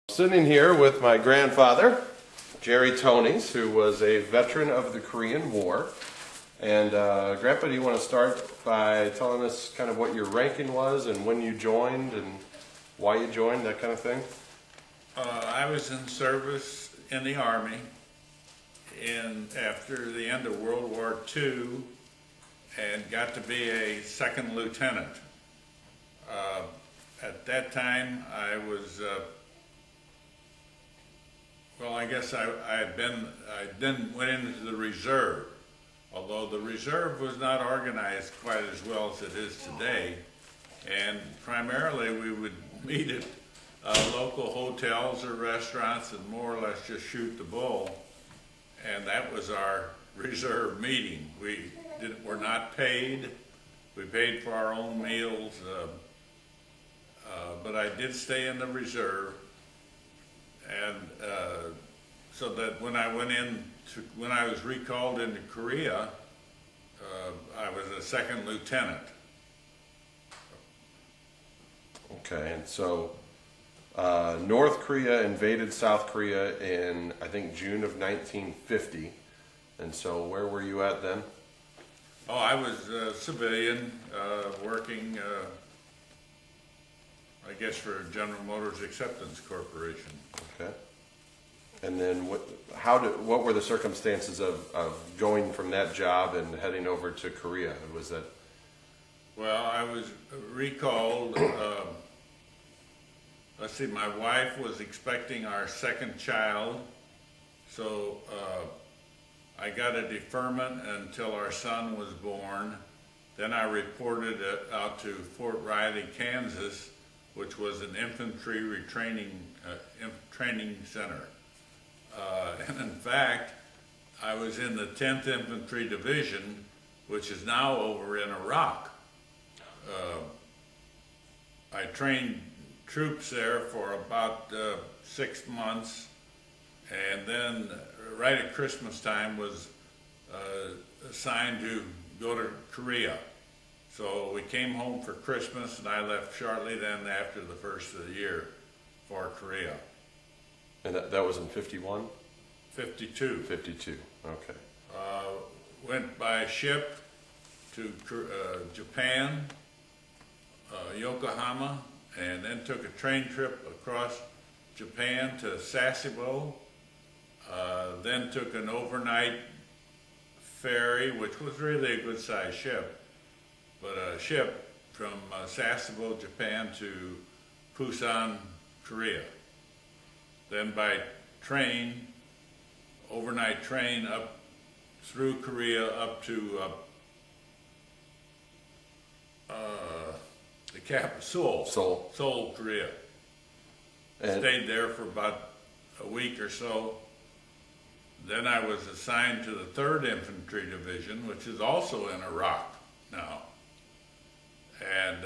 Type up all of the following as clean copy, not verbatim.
Sitting here with my grandfather, Jerry Tonys, who was a veteran of the Korean War. And Grandpa, do you want to start by telling us kind of what your ranking was and when you joined and why you joined, that kind of thing? I was in service in the Army after the end of World War II and got to be a second lieutenant. At that time, I was well, I guess I then went into the reserve, although the reserve was not organized quite as well as it is today. And primarily we would meet at local hotels or restaurants and more or less just shoot the bull. And that was our reserve meeting. We were not paid. We paid for our own meals, but I did stay in the reserve. And so that when I was recalled into Korea, I was a second lieutenant. Okay, and so North Korea invaded South Korea in, I think, June of 1950. And so where were you at then? Oh, I was a civilian working, I guess, for General Motors Acceptance Corporation. Okay. And then what were the circumstances of going from that job and heading over to Korea? Was that? Well, I was recalled. Let's see, my wife was expecting our second child, so I got a deferment until our son was born. Then I reported out to Fort Riley, Kansas, which was an infantry training center. And in fact, I was in the 10th Infantry Division, which is now over in Iraq. I trained troops there for about 6 months, and then right at Christmas time was assigned to go to Korea. So we came home for Christmas, and I left shortly then after the first of the year for Korea. And that was in 51? 52. 52, okay. Went by ship to Japan, Yokohama, and then took a train trip across Japan to Sasebo, then took an overnight ferry, which was really a good-sized ship, but a ship from Sasebo, Japan to Busan, Korea. Then by train, overnight train up through Korea up to the capital, Seoul, Korea. And stayed there for about a week or so. Then I was assigned to the 3rd Infantry Division, which is also in Iraq now. And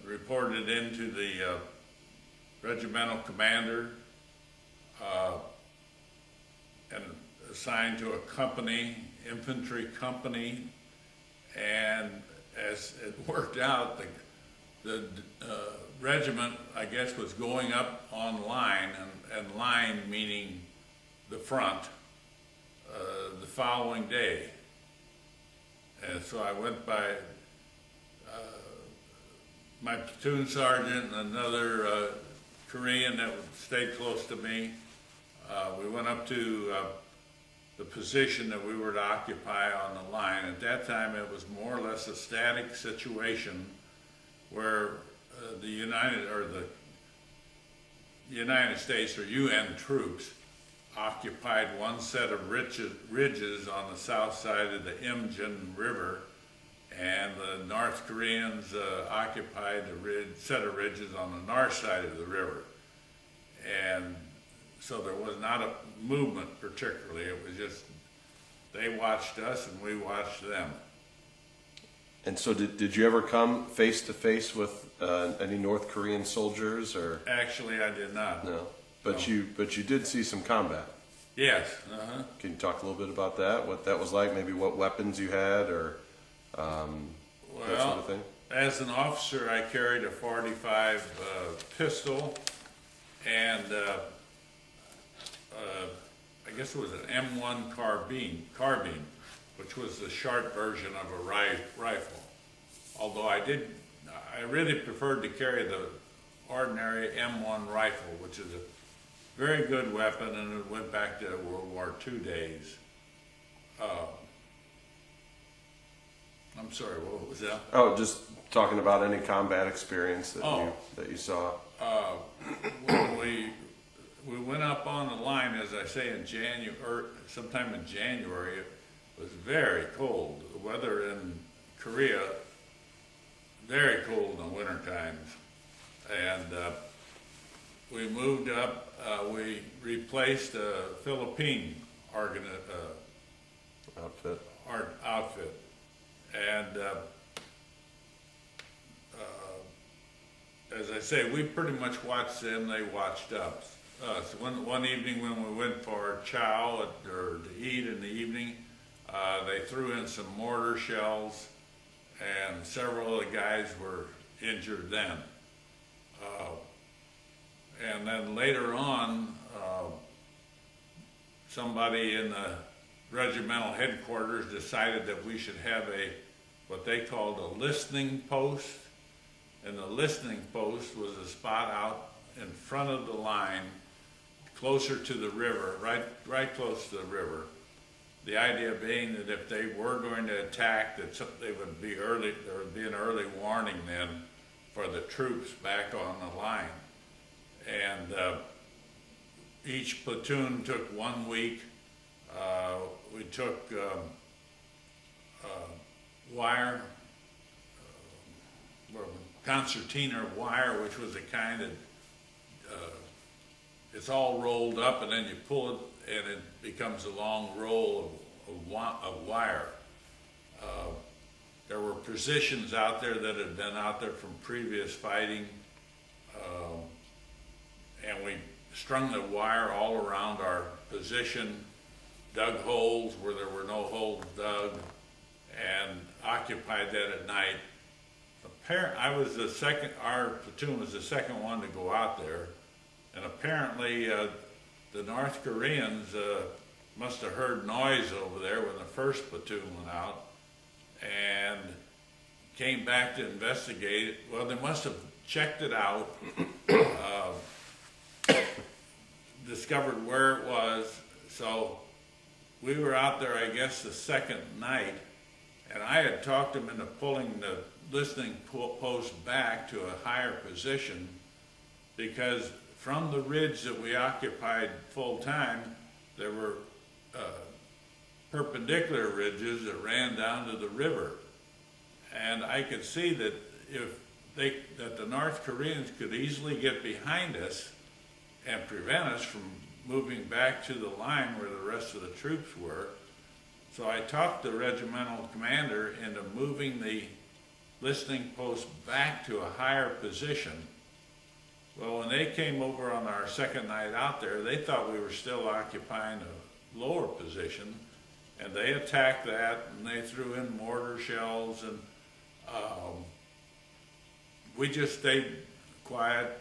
reported into the regimental commander and assigned to a company, infantry company. And as it worked out, the regiment, I guess, was going up on line, and line meaning the front, the following day. And so I went by my platoon sergeant and another Korean that stayed close to me. We went up to the position that we were to occupy on the line. At that time, it was more or less a static situation where the United States or UN troops occupied one set of ridges on the south side of the Imjin River, and the North Koreans occupied a set of ridges on the north side of the river. And so there was not a movement particularly. It was just they watched us and we watched them. And so did you ever come face to face with any North Korean soldiers, or? Actually, I did not. No, but no. you did see some combat. Yes. Can you talk a little bit about that? What that was like? Maybe what weapons you had, or that sort of thing. as an officer, I carried a .45 pistol and I guess it was an M1 carbine, which was the short version of a rifle. Although I really preferred to carry the ordinary M1 rifle, which is a very good weapon, and it went back to World War II days. I'm sorry, what was that? Oh, just talking about any combat experience that Oh. that you saw. When we went up on the line, as I say, in sometime in January. It was very cold. The weather in Korea, very cold in the winter times. And we moved up, we replaced a Philippine outfit. And as I say, we pretty much watched them, they watched us. One evening when we went for chow or to eat in the evening, they threw in some mortar shells, and several of the guys were injured then. And then later on, somebody in the regimental headquarters decided that we should have what they called a listening post. And the listening post was a spot out in front of the line, closer to the river, right close to the river. The idea being that if they were going to attack, that there would be an early warning then for the troops back on the line. And each platoon took 1 week. We took wire, concertina wire, which was a kind of, it's all rolled up and then you pull it and it becomes a long roll of wire. There were positions out there that had been out there from previous fighting, and we strung the wire all around our position, dug holes where there were no holes dug, and occupied that at night. Our platoon was the second one to go out there, and apparently the North Koreans must have heard noise over there when the first platoon went out and came back to investigate it. Well, they must have checked it out, discovered where it was. So we were out there, I guess, the second night, and I had talked them into pulling the listening post back to a higher position, because from the ridge that we occupied full time, there were perpendicular ridges that ran down to the river. And I could see that that the North Koreans could easily get behind us and prevent us from moving back to the line where the rest of the troops were. So I talked the regimental commander into moving the listening post back to a higher position. Well, when they came over on our second night out there, they thought we were still occupying a lower position, and they attacked that, and they threw in mortar shells, and we just stayed quiet,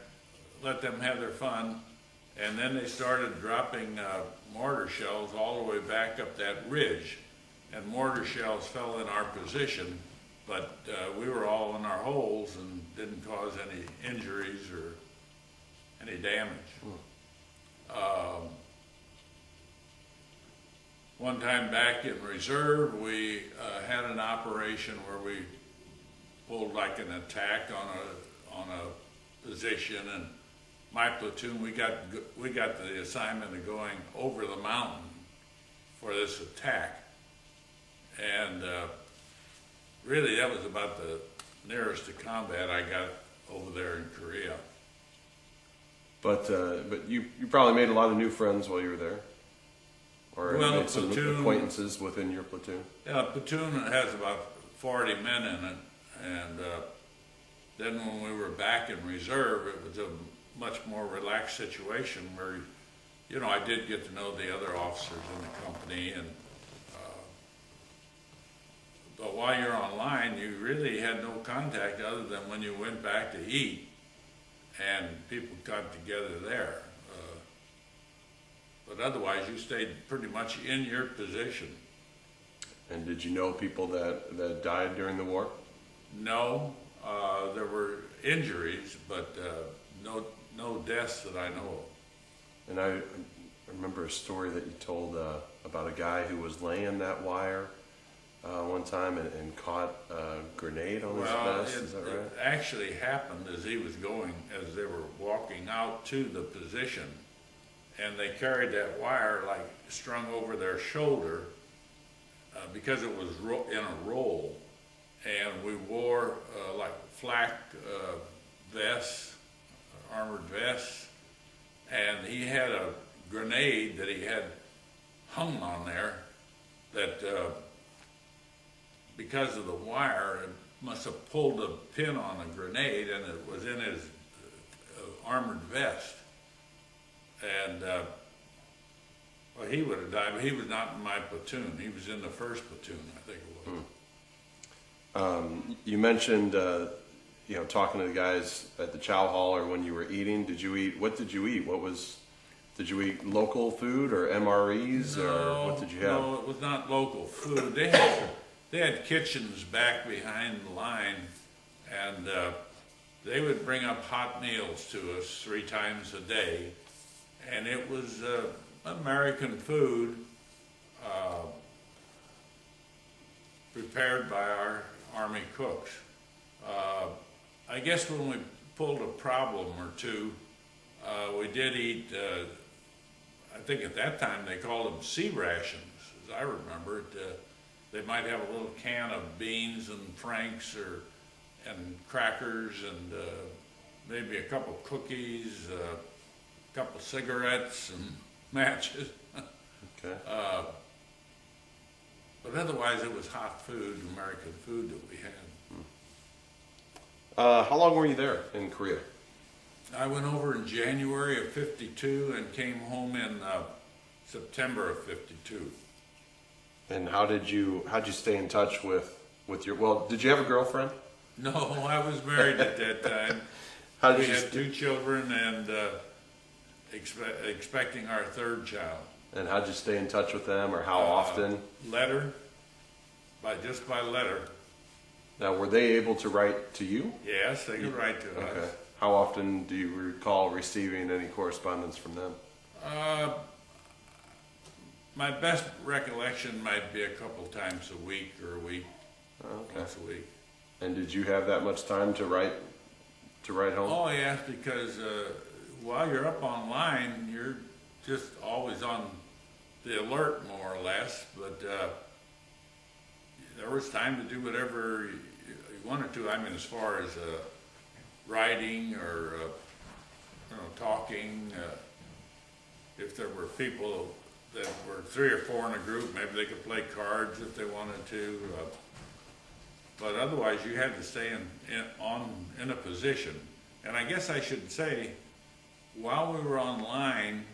let them have their fun, and then they started dropping mortar shells all the way back up that ridge, and mortar shells fell in our position, but we were all in our holes and didn't cause any injuries or any damage. One time back in reserve, we had an operation where we pulled like an attack on a position, and my platoon, we got the assignment of going over the mountain for this attack, and really that was about the nearest to combat I got over there in Korea. But you probably made a lot of new friends while you were there, or Well, made some platoon- acquaintances within your platoon. Yeah, a platoon has about 40 men in it, and then when we were back in reserve, it was a much more relaxed situation where, you know, I did get to know the other officers in the company, and But while you're online, you really had no contact other than when you went back to eat and people got together there. But otherwise, you stayed pretty much in your position. And did you know people that died during the war? No, there were injuries, but no deaths that I know of. And I remember a story that you told about a guy who was laying that wire one time and caught a grenade on his vest. Is that right? It actually happened as they were walking out to the position, and they carried that wire like strung over their shoulder because it was in a roll, and we wore like flak vests, armored vests, and he had a grenade that he had hung on there that because of the wire, it must have pulled a pin on a grenade, and it was in his armored vest. And well, he would have died, but he was not in my platoon. He was in the first platoon, I think it was. You mentioned, talking to the guys at the chow hall or when you were eating. What did you eat? Did you eat local food or MREs or what did you have? No, it was not local food. They had kitchens back behind the line, and they would bring up hot meals to us 3 times a day, and it was American food prepared by our Army cooks. I guess when we pulled a problem or two, we did eat, I think at that time they called them sea rations, as I remember it. They might have a little can of beans and franks and crackers and maybe a couple cookies, a couple cigarettes and matches. Okay. But otherwise it was hot food, American food that we had. How long were you there in Korea? I went over in January of '52 and came home in September of '52. And how'd you stay in touch with your, did you have a girlfriend? No, I was married at that time. We had 2 children and expecting our 3rd child. And how'd you stay in touch with them, or how often? Letter, just by letter. Now, were they able to write to you? Yes, they could write to Okay. us. How often do you recall receiving any correspondence from them? My best recollection might be a couple times a week or a week, once a week. And did you have that much time to write home? Oh yes, because while you're up online, you're just always on the alert, more or less. But there was time to do whatever you wanted to. I mean, as far as writing or talking. If there were people that were 3 or 4 in a group, maybe they could play cards if they wanted to. But otherwise, you had to stay in a position. And I guess I should say, while we were online,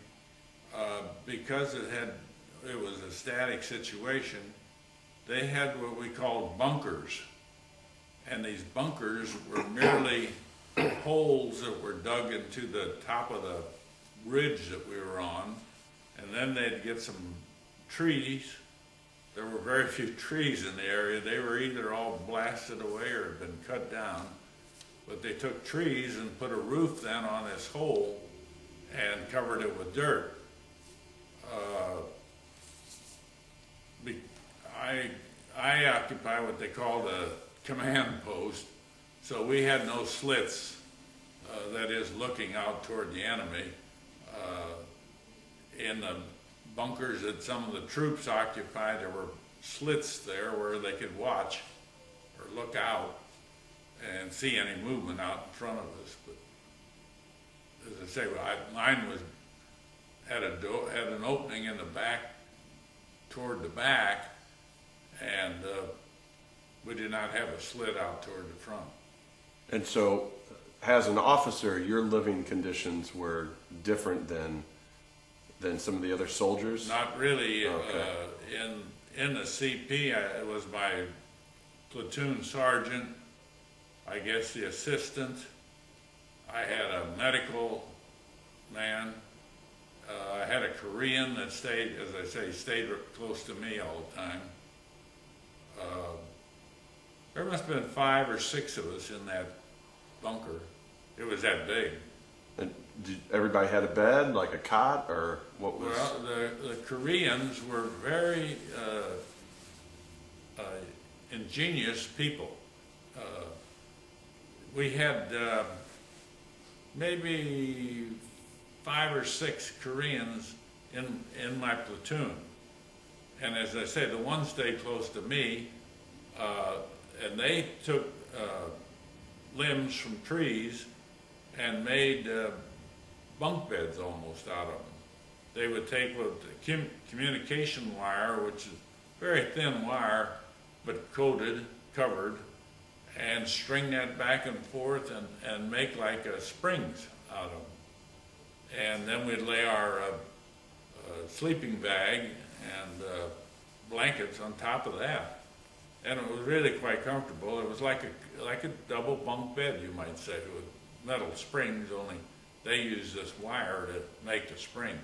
because it was a static situation, they had what we called bunkers. And these bunkers were merely holes that were dug into the top of the ridge that we were on. And then they'd get some trees. There were very few trees in the area. They were either all blasted away or had been cut down. But they took trees and put a roof then on this hole and covered it with dirt. I occupy what they called a command post, so we had no slits, that is looking out toward the enemy. In the bunkers that some of the troops occupied, there were slits there where they could watch or look out and see any movement out in front of us. But as I say, mine had an opening in the back, toward the back, and we did not have a slit out toward the front. And so, as an officer, your living conditions were different than some of the other soldiers? Not really. Okay. In the CP, it was my platoon sergeant, I guess the assistant. I had a medical man. I had a Korean that stayed, as I say, stayed close to me all the time. There must have been 5 or 6 of us in that bunker. It was that big. And everybody had a bed, like a cot, or what was? Well, the Koreans were very ingenious people. We had maybe 5 or 6 Koreans in my platoon. And as I say, the one stayed close to me, and they took limbs from trees and made bunk beds almost out of them. They would take communication wire, which is very thin wire, but coated, covered, and string that back and forth and make like springs out of them. And then we'd lay our sleeping bag and blankets on top of that. And it was really quite comfortable. It was like a double bunk bed, you might say, with metal springs, only they used this wire to make the spring.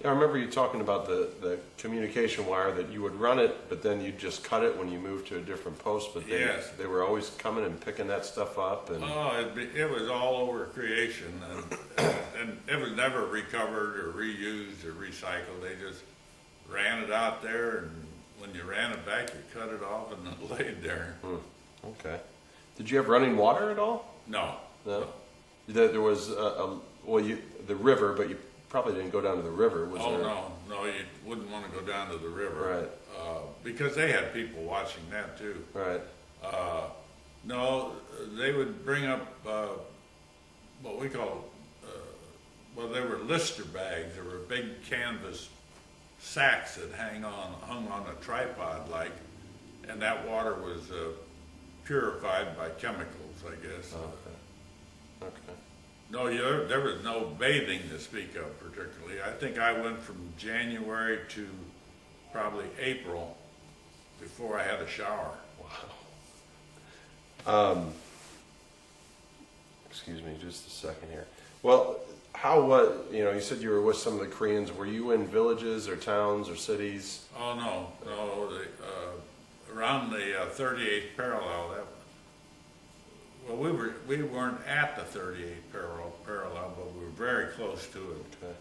Yeah, I remember you talking about the communication wire, that you would run it, but then you'd just cut it when you moved to a different post. But Yes. they were always coming and picking that stuff up. And Oh, it was all over creation, and it was never recovered or reused or recycled. They just ran it out there, and when you ran it back, you cut it off and it laid there. Okay. Did you have running water at all? No. No. There was the river, but you probably didn't go down to the river. Was Oh, there? no, you wouldn't want to go down to the river. Right. Because they had people watching that too. Right. No, they would bring up what we call, they were lister bags. There were big canvas sacks that hung on a tripod like, and that water was purified by chemicals, I guess. Okay. No, there was no bathing to speak of particularly. I think I went from January to probably April before I had a shower. Wow. Excuse me, just a second here. Well, you said you were with some of the Koreans. Were you in villages or towns or cities? Oh, no. Around the 38th parallel, we weren't at the 38th parallel, but we were very close to it. Okay.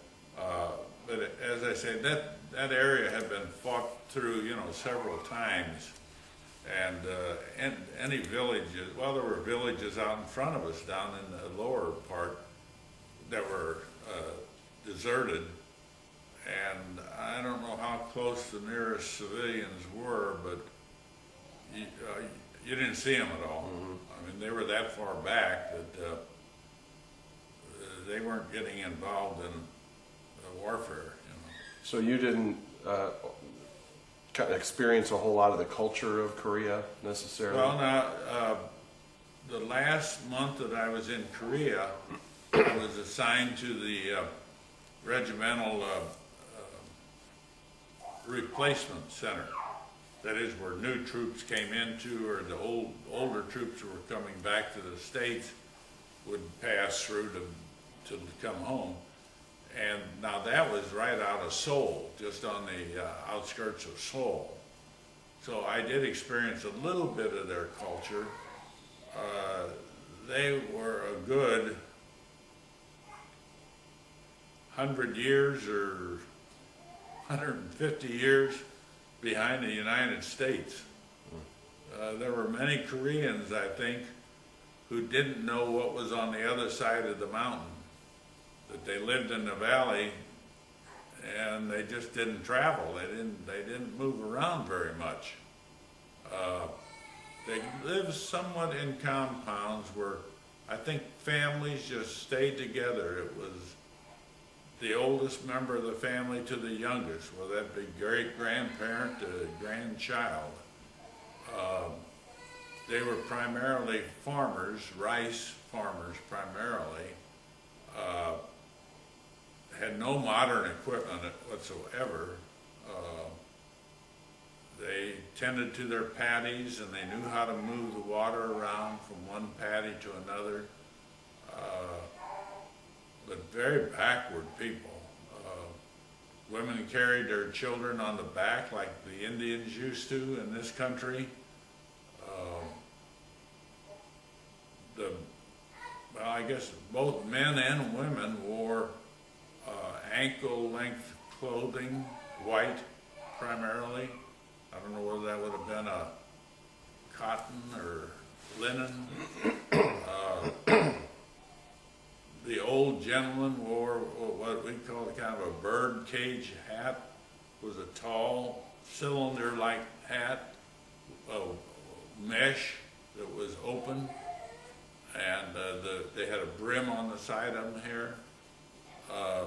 But as I say, that area had been fought through, several times. And any villages, there were villages out in front of us down in the lower part that were deserted. And I don't know how close the nearest civilians were, but you didn't see them at all. Mm-hmm. I mean, they were that far back that they weren't getting involved in warfare. So you didn't kind of experience a whole lot of the culture of Korea necessarily? Well, now, the last month that I was in Korea, I was assigned to the regimental replacement center. That is where new troops came into, or the older troops who were coming back to the States would pass through to come home. And now that was right out of Seoul, just on the outskirts of Seoul. So I did experience a little bit of their culture. They were a good 100 years or 150 years behind the United States. There were many Koreans, I think, who didn't know what was on the other side of the mountain. That they lived in the valley and they just didn't travel. They didn't move around very much. They lived somewhat in compounds where I think families just stayed together. It was the oldest member of the family to the youngest, whether that be great-grandparent to grandchild. They were primarily farmers, rice farmers primarily. Had no modern equipment whatsoever. they tended to their paddies, and they knew how to move the water around from one paddy to another. But very backward people. Women carried their children on the back like the Indians used to in this country. Well, I guess both men and women wore ankle-length clothing, white primarily. I don't know whether that would have been a cotton or linen. The old gentleman wore what we call kind of a bird cage hat. It was a tall cylinder-like hat, mesh that was open, and they had a brim on the side of them here. I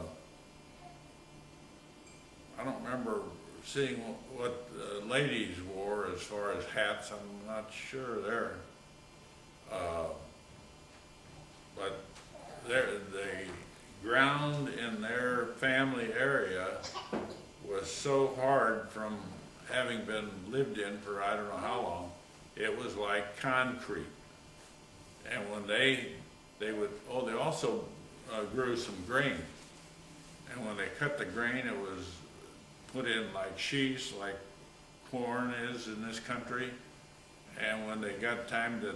don't remember seeing what ladies wore as far as hats. I'm not sure there. But the ground in their family area was so hard from having been lived in for I don't know how long. It was like concrete. And when they also grew some grain. And when they cut the grain, it was put in like sheaves, like corn is in this country. And when they got time to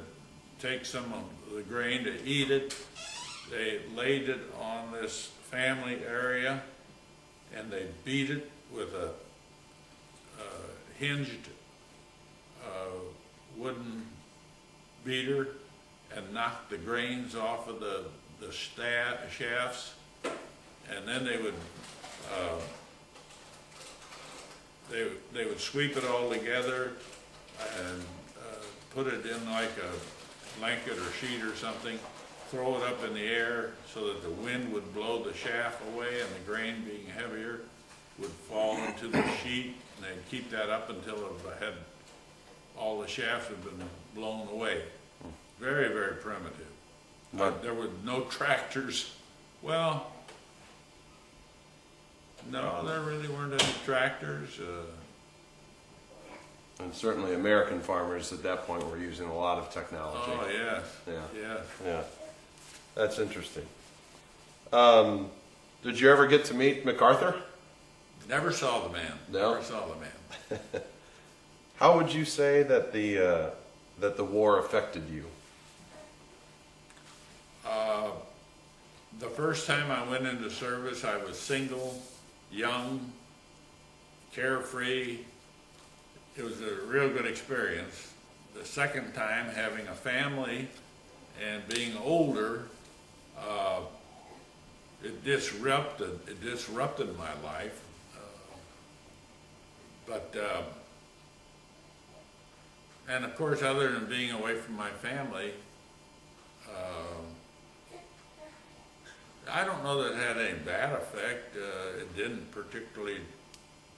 take some of the grain to eat it, they laid it on this family area, and they beat it with a hinged wooden beater and knocked the grains off of the shafts, and then they would sweep it all together and put it in like a blanket or sheet or something, throw it up in the air so that the wind would blow the shaft away, and the grain, being heavier, would fall into the sheet, and they'd keep that up until all the shafts had been blown away. Very, very primitive. There were no tractors. Well, no, there really weren't any tractors. And certainly American farmers at that point were using a lot of technology. Oh, yes. Yeah. Yes. Yeah. That's interesting. Did you ever get to meet MacArthur? Never saw the man. No? Never saw the man. How would you say that the war affected you? The first time I went into service, I was single, young, carefree. It was a real good experience. The second time, having a family and being older, it disrupted my life. And of course, other than being away from my family, I don't know that it had any bad effect. It didn't particularly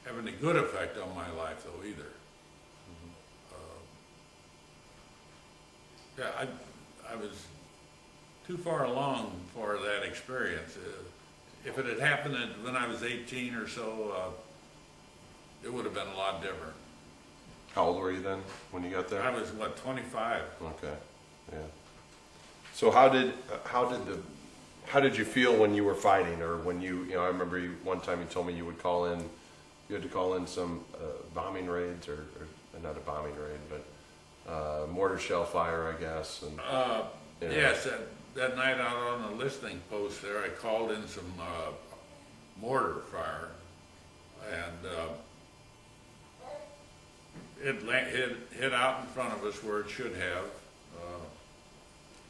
have any good effect on my life, though, either. Yeah, I was too far along for that experience. If it had happened when I was 18 or so, it would have been a lot different. How old were you then when you got there? I was, 25. Okay, yeah. So how did you feel when you were fighting, or when I remember one time you told me you had to call in some bombing raids, or not a bombing raid, but mortar shell fire, I guess. And, Yes, that night out on the listening post there, I called in some mortar fire, and it hit out in front of us where it should have.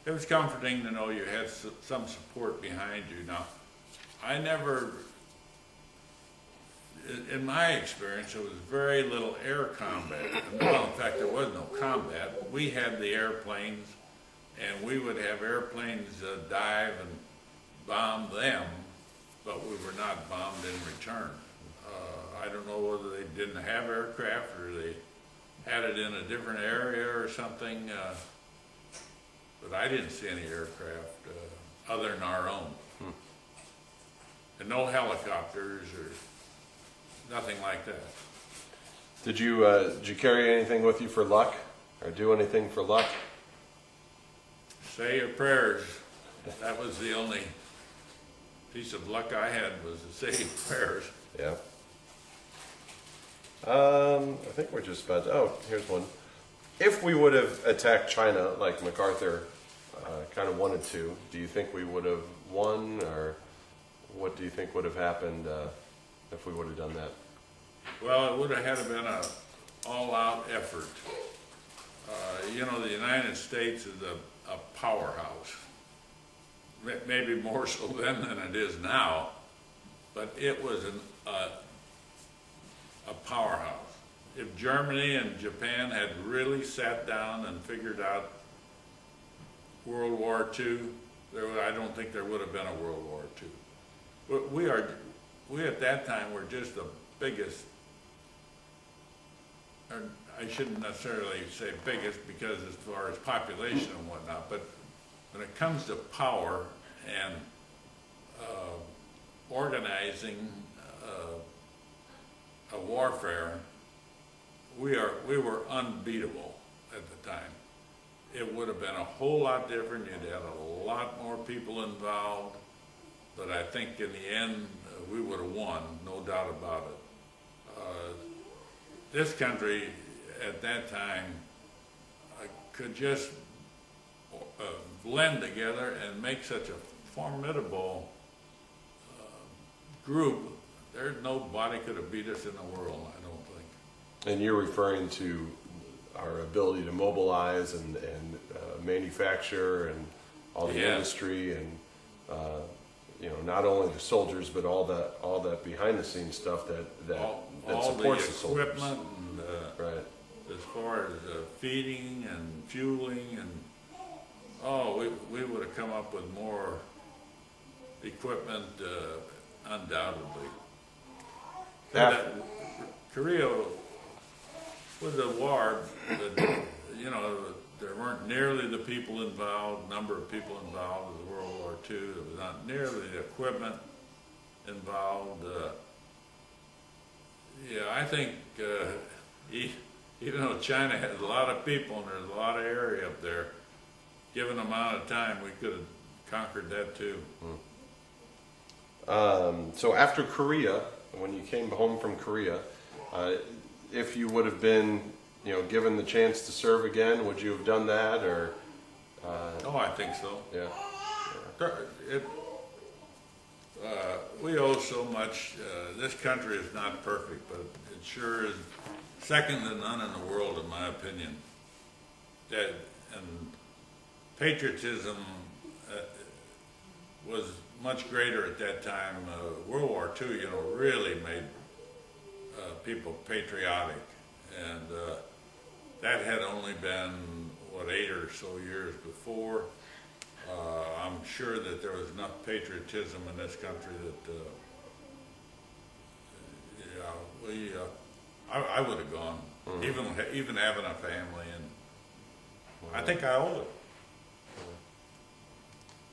It was comforting to know you had some support behind you. Now, I never, in my experience, there was very little air combat. Well, in fact, there was no combat. We had the airplanes, and we would have airplanes dive and bomb them, but we were not bombed in return. I don't know whether they didn't have aircraft or they had it in a different area or something, but I didn't see any aircraft other than our own. And no helicopters or nothing like that. Did you carry anything with you for luck, or do anything for luck? Say your prayers. That was the only piece of luck I had, was to say your prayers. Yeah. I think we're just about. Oh, here's one. If we would have attacked China like MacArthur kind of wanted to, do you think we would have won, or what do you think would have happened if we would have done that? Well, it would have had to been a all-out effort. You know, the United States is a powerhouse. Maybe more so then than it is now, but it was a powerhouse. If Germany and Japan had really sat down and figured out World War II, I don't think there would have been a World War II. We at that time were just the biggest, or I shouldn't necessarily say biggest, because as far as population and whatnot, but when it comes to power and organizing a warfare, we were unbeatable at the time. It would have been a whole lot different. You'd had a lot more people involved, but I think in the end we would have won, no doubt about it. This country at that time could just blend together and make such a formidable group. There's nobody could have beat us in the world, I don't think. And you're referring to our ability to mobilize and manufacture and all the industry and you know, not only the soldiers but all that behind the scenes stuff that supports the soldiers. Equipment and right. as far as feeding and fueling and we would have come up with more equipment undoubtedly. Korea, with the war, you know, there weren't nearly the people involved, number of people involved with World War II. There was not nearly the equipment involved. Yeah, I think even though China has a lot of people and there's a lot of area up there, given the amount of time, we could have conquered that too. So after Korea, when you came home from Korea, if you would have been, you know, given the chance to serve again, would you have done that, or? Oh, I think so. Yeah. We owe so much. This country is not perfect, but it sure is second to none in the world, in my opinion. And patriotism was much greater at that time. World War II, you know, really made people patriotic, and that had only been, what, 8 or so years before. I'm sure that there was enough patriotism in this country that I would have gone, even having a family, and I think I owe it.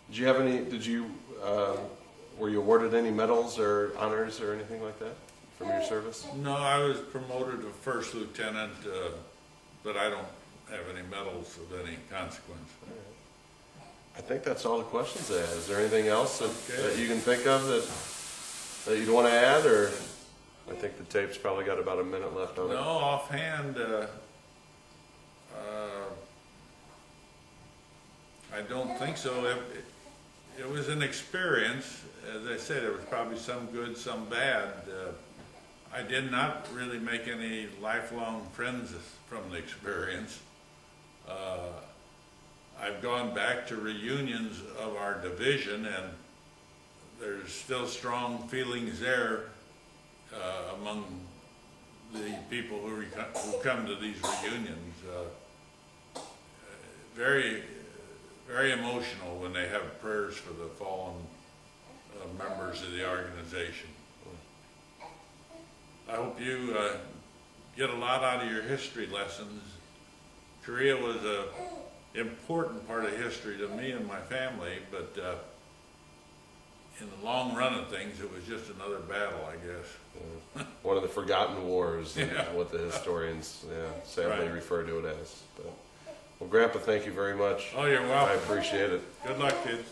Did you have any? Were you awarded any medals or honors or anything like that from your service? No, I was promoted to first lieutenant, but I don't have any medals of any consequence. I think that's all the questions I have. Is there anything else that you can think of that you'd want to add, or? I think the tape's probably got about a minute left on it. No, offhand, I don't think so. It was an experience. As I said, there was probably some good, some bad. I did not really make any lifelong friends from the experience. I've gone back to reunions of our division, and there's still strong feelings there among the people who come to these reunions. Very, very emotional when they have prayers for the fallen members of the organization. I hope you get a lot out of your history lessons. Korea was an important part of history to me and my family, but in the long run of things, it was just another battle, I guess. One of the forgotten wars, is Yeah. what the historians sadly Right. refer to it as. But, well, Grandpa, thank you very much. Oh, you're I welcome. appreciate it. Good luck, kids.